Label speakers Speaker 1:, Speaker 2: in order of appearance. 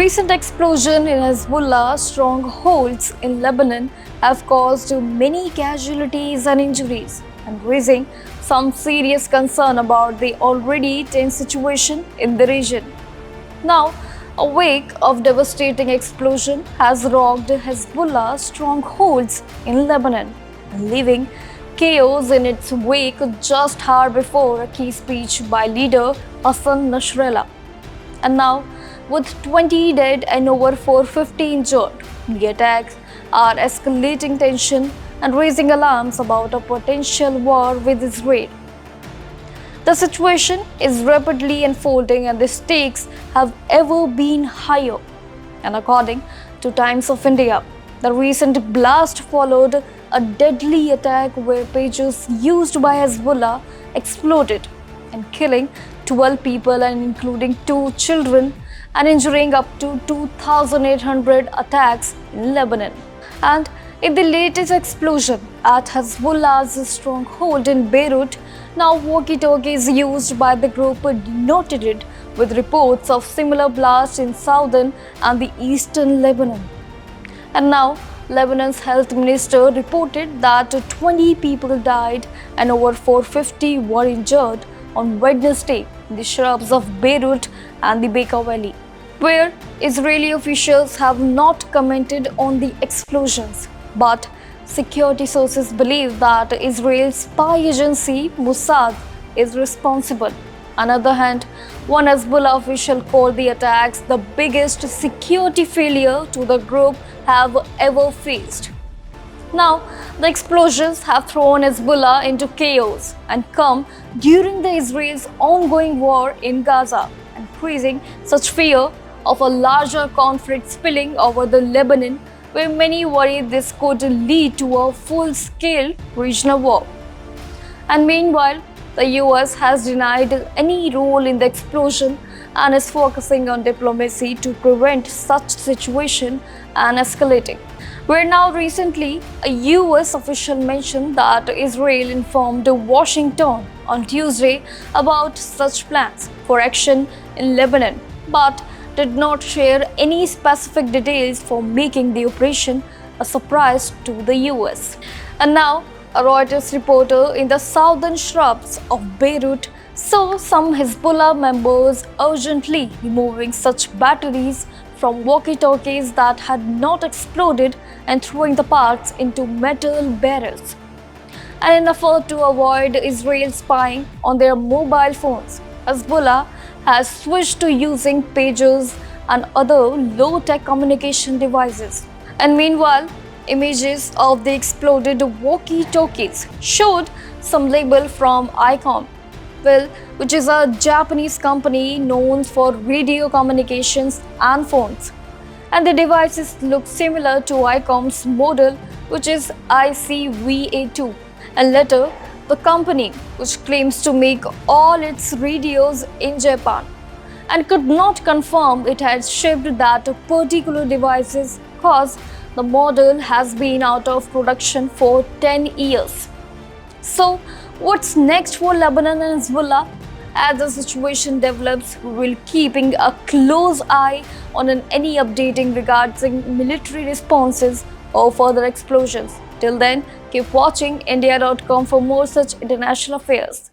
Speaker 1: Recent explosions in Hezbollah strongholds in Lebanon have caused many casualties and injuries and raising some serious concern about the already tense situation in the region. Now, a wave of devastating explosion has rocked Hezbollah strongholds in Lebanon, leaving chaos in its wake just hours before a key speech by leader Hassan Nasrallah. And now, with 20 dead and over 450 injured, the attacks are escalating tension and raising alarms about a potential war with Israel. The situation is rapidly unfolding and the stakes have ever been higher. And according to Times of India, the recent blast followed a deadly attack where pages used by Hezbollah exploded and killing 12 people and including 2 children and injuring up to 2,800 attacks in Lebanon. And in the latest explosion at Hezbollah's stronghold in Beirut, now walkie-talkies used by the group detonated with reports of similar blasts in southern and the eastern Lebanon. And now, Lebanon's health minister reported that 20 people died and over 450 were injured on Wednesday in the suburbs of Beirut and the Bekaa Valley, where Israeli officials have not commented on the explosions. But security sources believe that Israel's spy agency Mossad is responsible. On the other hand, one Hezbollah official called the attacks the biggest security failure to the group have ever faced. Now, the explosions have thrown Hezbollah into chaos and come during the Israel's ongoing war in Gaza, increasing such fear of a larger conflict spilling over the Lebanon, where many worry this could lead to a full-scale regional war. And meanwhile, the US has denied any role in the explosion and is focusing on diplomacy to prevent such situation and escalating. Where now recently, a US official mentioned that Israel informed Washington on Tuesday about such plans for action in Lebanon, but did not share any specific details for making the operation a surprise to the US. And now, a Reuters reporter in the southern suburbs of Beirut saw some Hezbollah members urgently removing such batteries from walkie-talkies that had not exploded and throwing the parts into metal barrels. And in an effort to avoid Israel spying on their mobile phones, Hezbollah has switched to using pagers and other low-tech communication devices. And meanwhile, images of the exploded walkie-talkies showed some label from ICOM, which is a Japanese company known for radio communications and phones. And the devices look similar to ICOM's model, which is ICVA2. And later, the company, which claims to make all its radios in Japan, and could not confirm it had shipped that particular devices because the model has been out of production for 10 years. So, what's next for Lebanon and Hezbollah? As the situation develops, we will keeping a close eye on any updating regarding military responses or further explosions. Till then, keep watching India.com for more such international affairs.